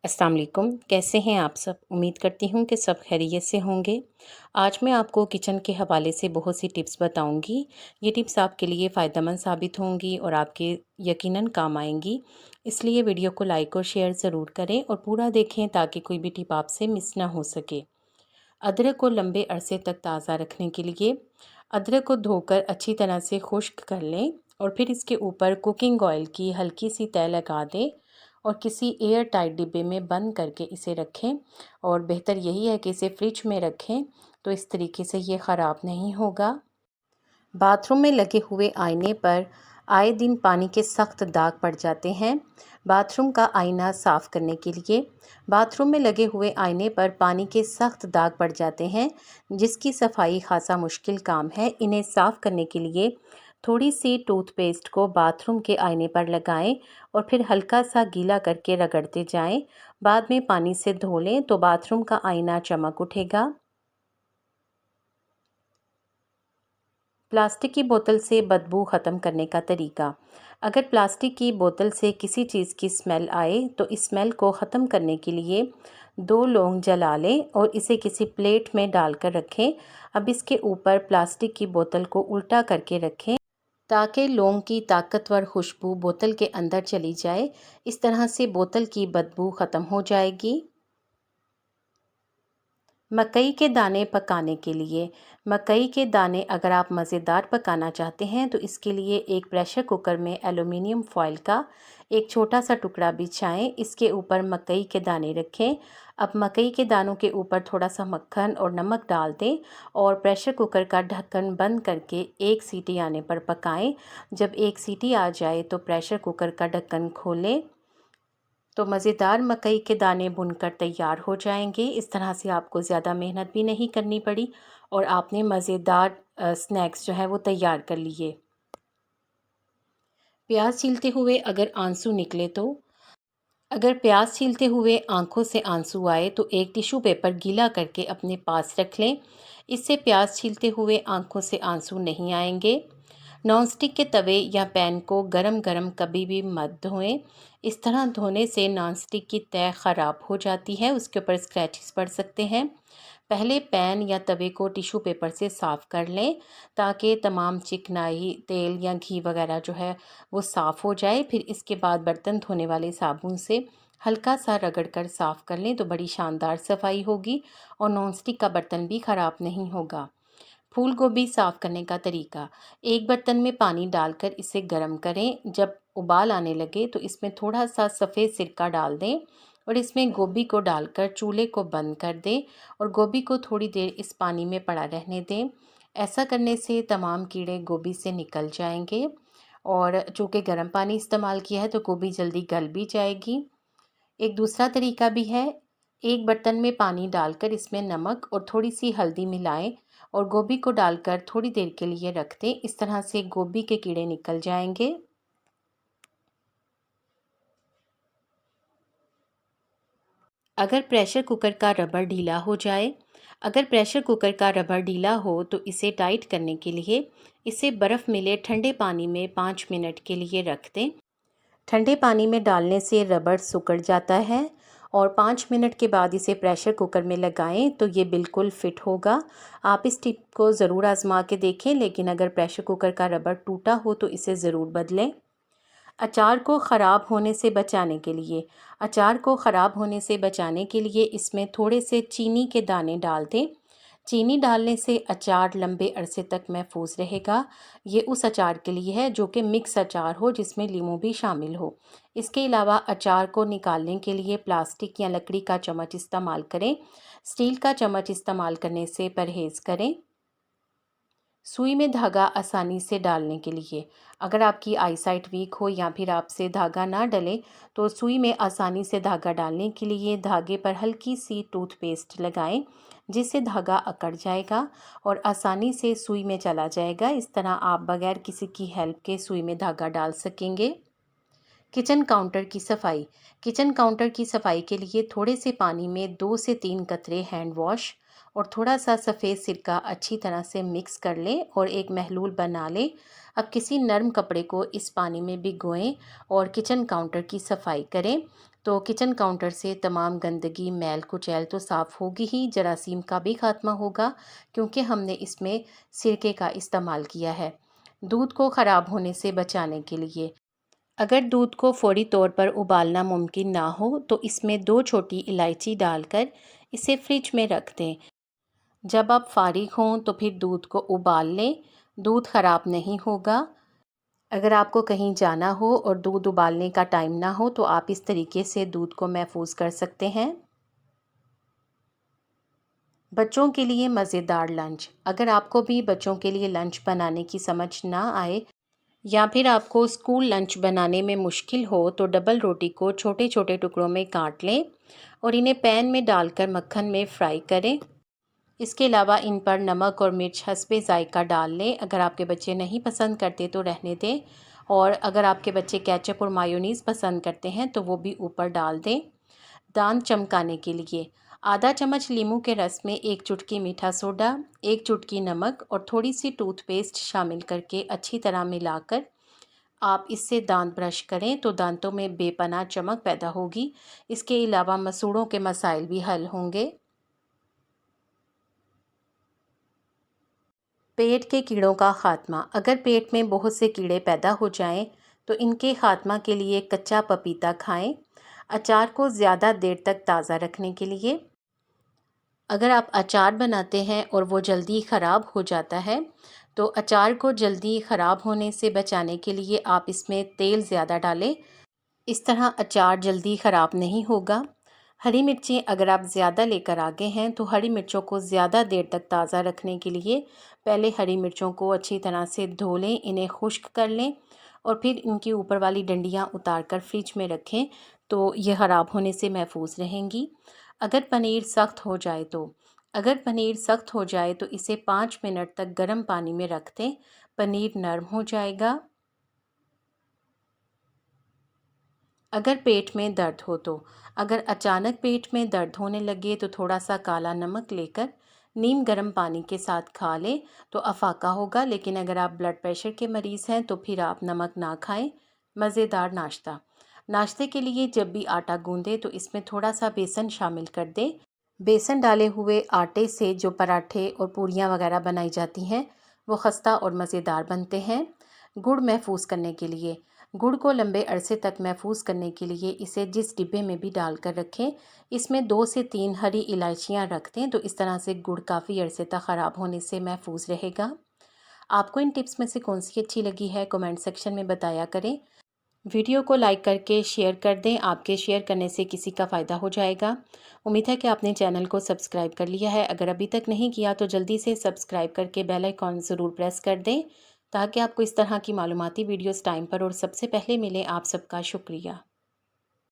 अस्सलाम वालेकुम। कैसे हैं आप सब? उम्मीद करती हूँ कि सब खैरियत से होंगे। आज मैं आपको किचन के हवाले से बहुत सी टिप्स बताऊँगी। ये टिप्स आपके लिए फ़ायदेमंद साबित होंगी और आपके यकीनन काम आएँगी। इसलिए वीडियो को लाइक और शेयर ज़रूर करें और पूरा देखें ताकि कोई भी टिप आपसे मिस ना हो सके। अदरक को लंबे अरसे तक ताज़ा रखने के लिए अदरक को धोकर अच्छी तरह से खुश्क कर लें और फिर इसके ऊपर कुकिंग ऑयल की हल्की सी तह लगा दें और किसी एयर टाइट डिब्बे में बंद करके इसे रखें। और बेहतर यही है कि इसे फ्रिज में रखें, तो इस तरीके से ये ख़राब नहीं होगा। बाथरूम में लगे हुए आईने पर आए दिन पानी के सख्त दाग पड़ जाते हैं। बाथरूम का आईना साफ़ करने के लिए बाथरूम में लगे हुए आईने पर पानी के सख्त दाग पड़ जाते हैं, जिसकी सफाई खासा मुश्किल काम है। इन्हें साफ़ करने के लिए थोड़ी सी टूथपेस्ट को बाथरूम के आईने पर लगाएं और फिर हल्का सा गीला करके रगड़ते जाएं। बाद में पानी से धो लें तो बाथरूम का आईना चमक उठेगा। प्लास्टिक की बोतल से बदबू ख़त्म करने का तरीका। अगर प्लास्टिक की बोतल से किसी चीज़ की स्मेल आए तो इस स्मेल को ख़त्म करने के लिए 2 लौंग जला लें और इसे किसी प्लेट में डालकर रखें। अब इसके ऊपर प्लास्टिक की बोतल को उल्टा करके रखें ताकि लौंग की ताकतवर खुशबू बोतल के अंदर चली जाए। इस तरह से बोतल की बदबू ख़त्म हो जाएगी। मकई के दाने पकाने के लिए मकई के दाने अगर आप मज़ेदार पकाना चाहते हैं तो इसके लिए एक प्रेशर कुकर में एलुमिनियम फॉयल का एक छोटा सा टुकड़ा बिछाएं। इसके ऊपर मकई के दाने रखें। अब मकई के दानों के ऊपर थोड़ा सा मक्खन और नमक डाल दें और प्रेशर कुकर का ढक्कन बंद करके एक सीटी आने पर पकाएं। जब एक सीटी आ जाए तो प्रेशर कुकर का ढक्कन खोलें तो मज़ेदार मकई के दाने भुनकर तैयार हो जाएंगे। इस तरह से आपको ज़्यादा मेहनत भी नहीं करनी पड़ी और आपने मज़ेदार स्नैक्स जो है वो तैयार कर लिए। प्याज छीलते हुए अगर आंसू निकले तो अगर प्याज छीलते हुए आंखों से आंसू आए तो एक टिश्यू पेपर गीला करके अपने पास रख लें। इससे प्याज छीलते हुए आंखों से आंसू नहीं आएंगे। नॉनस्टिक के तवे या पैन को गरम गरम कभी भी मत धोएं। इस तरह धोने से नॉनस्टिक की तह ख़राब हो जाती है, उसके ऊपर स्क्रैचेस पड़ सकते हैं। पहले पैन या तवे को टिश्यू पेपर से साफ़ कर लें ताकि तमाम चिकनाई तेल या घी वगैरह जो है वो साफ़ हो जाए। फिर इसके बाद बर्तन धोने वाले साबुन से हल्का सा रगड़ कर साफ़ कर लें तो बड़ी शानदार सफाई होगी और नॉनस्टिक का बर्तन भी ख़राब नहीं होगा। फूल गोभी साफ़ करने का तरीका। एक बर्तन में पानी डालकर इसे गर्म करें। जब उबाल आने लगे तो इसमें थोड़ा सा सफ़ेद सिरका डाल दें और इसमें गोभी को डालकर चूल्हे को बंद कर दें और गोभी को थोड़ी देर इस पानी में पड़ा रहने दें। ऐसा करने से तमाम कीड़े गोभी से निकल जाएंगे और चूँकि गर्म पानी इस्तेमाल किया है तो गोभी जल्दी गल भी जाएगी। एक दूसरा तरीका भी है। एक बर्तन में पानी डालकर इसमें नमक और थोड़ी सी हल्दी मिलाएं और गोभी को डालकर थोड़ी देर के लिए रख दें। इस तरह से गोभी के कीड़े निकल जाएंगे। अगर प्रेशर कुकर का रबर ढीला हो जाए अगर प्रेशर कुकर का रबर ढीला हो तो इसे टाइट करने के लिए इसे बर्फ़ मिले ठंडे पानी में 5 मिनट के लिए रख दें। ठंडे पानी में डालने से रबर सिकुड़ जाता है और 5 मिनट के बाद इसे प्रेशर कुकर में लगाएं तो ये बिल्कुल फिट होगा। आप इस टिप को ज़रूर आजमा के देखें, लेकिन अगर प्रेशर कुकर का रबर टूटा हो तो इसे ज़रूर बदलें। अचार को ख़राब होने से बचाने के लिए इसमें थोड़े से चीनी के दाने डाल दें। चीनी डालने से अचार लंबे अरसे तक महफूज रहेगा। ये उस अचार के लिए है जो कि मिक्स अचार हो जिसमें लीमू भी शामिल हो। इसके अलावा अचार को निकालने के लिए प्लास्टिक या लकड़ी का चम्मच इस्तेमाल करें। स्टील का चम्मच इस्तेमाल करने से परहेज़ करें। सुई में धागा आसानी से डालने के लिए अगर आपकी आईसाइट वीक हो या फिर आपसे धागा ना डले तो सुई में आसानी से धागा डालने के लिए धागे पर हल्की सी टूथपेस्ट लगाएं, जिससे धागा अकड़ जाएगा और आसानी से सुई में चला जाएगा। इस तरह आप बगैर किसी की हेल्प के सुई में धागा डाल सकेंगे। किचन काउंटर की सफाई के लिए थोड़े से पानी में 2 से 3 कतरे हैंड वॉश और थोड़ा सा सफ़ेद सिरका अच्छी तरह से मिक्स कर लें और एक महलूल बना लें। अब किसी नरम कपड़े को इस पानी में भिगोएं और किचन काउंटर की सफाई करें। तो किचन काउंटर से तमाम गंदगी, मैल कुचैल तो साफ़ होगी ही, जरासीम का भी खात्मा होगा क्योंकि हमने इसमें सिरके का इस्तेमाल किया है। दूध को ख़राब होने से बचाने के लिए अगर दूध को फ़ौरी तौर पर उबालना मुमकिन ना हो तो इसमें 2 छोटी इलायची डालकर इसे फ्रिज में रख दें। जब आप फारिग हों तो फिर दूध को उबाल लें, दूध ख़राब नहीं होगा। अगर आपको कहीं जाना हो और दूध उबालने का टाइम ना हो तो आप इस तरीके से दूध को महफूज कर सकते हैं। बच्चों के लिए मज़ेदार लंच। अगर आपको भी बच्चों के लिए लंच बनाने की समझ ना आए या फिर आपको स्कूल लंच बनाने में मुश्किल हो तो डबल रोटी को छोटे छोटे टुकड़ों में काट लें और इन्हें पैन में डालकर मक्खन में फ्राई करें। इसके अलावा इन पर नमक और मिर्च हस्बे ज़ायका डाल लें। अगर आपके बच्चे नहीं पसंद करते तो रहने दें, और अगर आपके बच्चे केचप और मायोनीज़ पसंद करते हैं तो वो भी ऊपर डाल दें। दांत चमकाने के लिए आधा चम्मच नींबू के रस में 1 चुटकी मीठा सोडा, 1 चुटकी नमक और थोड़ी सी टूथपेस्ट शामिल करके अच्छी तरह मिलाकर आप इससे दांत ब्रश करें तो दांतों में बेपनाह चमक पैदा होगी। इसके अलावा मसूड़ों के मसाइल भी हल होंगे। पेट के कीड़ों का खात्मा। अगर पेट में बहुत से कीड़े पैदा हो जाएं तो इनके खात्मा के लिए कच्चा पपीता खाएं। अचार को ज़्यादा देर तक ताज़ा रखने के लिए अगर आप अचार बनाते हैं और वो जल्दी ख़राब हो जाता है तो अचार को जल्दी ख़राब होने से बचाने के लिए आप इसमें तेल ज़्यादा डालें। इस तरह अचार जल्दी ख़राब नहीं होगा। हरी मिर्चें अगर आप ज़्यादा लेकर आ गए हैं तो हरी मिर्चों को ज़्यादा देर तक ताज़ा रखने के लिए पहले हरी मिर्चों को अच्छी तरह से धो लें, इन्हें खुश्क कर लें और फिर इनकी ऊपर वाली डंडियाँ उतार कर फ्रिज में रखें तो ये ख़राब होने से महफूज रहेंगी। अगर पनीर सख्त हो जाए तो अगर पनीर सख्त हो जाए तो इसे 5 मिनट तक गर्म पानी में रख दें, पनीर नरम हो जाएगा। अगर पेट में दर्द हो तो अगर अचानक पेट में दर्द होने लगे तो थोड़ा सा काला नमक लेकर नीम गर्म पानी के साथ खा लें तो अफाका होगा, लेकिन अगर आप ब्लड प्रेशर के मरीज़ हैं तो फिर आप नमक ना खाएं। मज़ेदार नाश्ता। नाश्ते के लिए जब भी आटा गूंदें तो इसमें थोड़ा सा बेसन शामिल कर दें। बेसन डाले हुए आटे से जो पराठे और पूरियां वगैरह बनाई जाती हैं वो खस्ता और मज़ेदार बनते हैं। गुड़ महफूज करने के लिए गुड़ को लंबे अरसे तक महफूज करने के लिए इसे जिस डिब्बे में भी डालकर रखें इसमें 2 से 3 हरी इलायचियाँ रख दें तो इस तरह से गुड़ काफ़ी अरसे तक ख़राब होने से महफूज रहेगा। आपको इन टिप्स में से कौन सी अच्छी लगी है कमेंट सेक्शन में बताया करें। वीडियो को लाइक करके शेयर कर दें, आपके शेयर करने से किसी का फ़ायदा हो जाएगा। उम्मीद है कि आपने चैनल को सब्सक्राइब कर लिया है। अगर अभी तक नहीं किया तो जल्दी से सब्सक्राइब करके बेल आइकॉन ज़रूर प्रेस कर दें ताकि आपको इस तरह की मालूमाती वीडियोस टाइम पर और सबसे पहले मिले। आप सबका शुक्रिया।